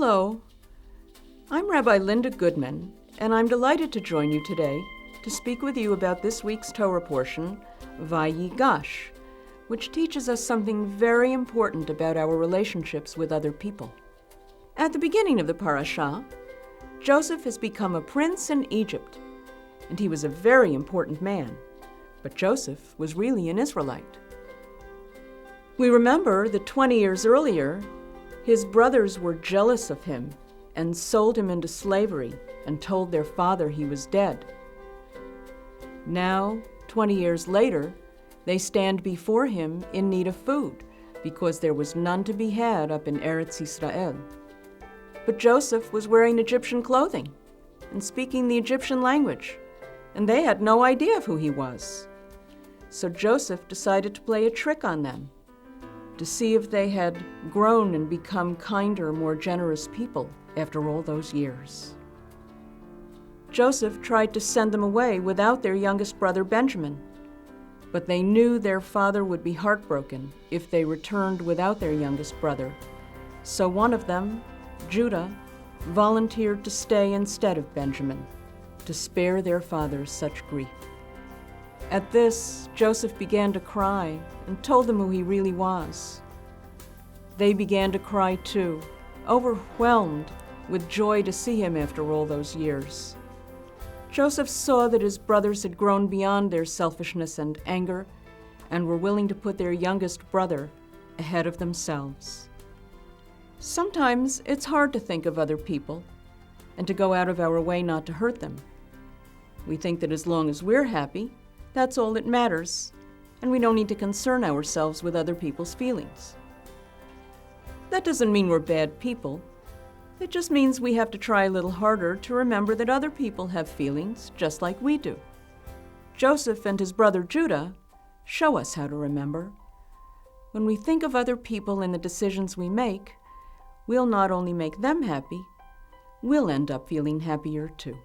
Hello, I'm Rabbi Linda Goodman, and I'm delighted to join you today to speak with you about this week's Torah portion, Vayigash, which teaches us something very important about our relationships with other people. At the beginning of the parasha, Joseph has become a prince in Egypt, and he was a very important man, but Joseph was really an Israelite. We remember that 20 years earlier, his brothers were jealous of him and sold him into slavery and told their father he was dead. Now, 20 years later, they stand before him in need of food because there was none to be had up in Eretz Israel. But Joseph was wearing Egyptian clothing and speaking the Egyptian language, and they had no idea of who he was. So Joseph decided to play a trick on them, to see if they had grown and become kinder, more generous people after all those years. Joseph tried to send them away without their youngest brother Benjamin, but they knew their father would be heartbroken if they returned without their youngest brother. So one of them, Judah, volunteered to stay instead of Benjamin, to spare their father such grief. At this, Joseph began to cry and told them who he really was. They began to cry too, overwhelmed with joy to see him after all those years. Joseph saw that his brothers had grown beyond their selfishness and anger and were willing to put their youngest brother ahead of themselves. Sometimes it's hard to think of other people and to go out of our way not to hurt them. We think that as long as we're happy, that's all that matters, and we don't need to concern ourselves with other people's feelings. That doesn't mean we're bad people. It just means we have to try a little harder to remember that other people have feelings just like we do. Joseph and his brother Judah show us how to remember. When we think of other people and the decisions we make, we'll not only make them happy, we'll end up feeling happier too.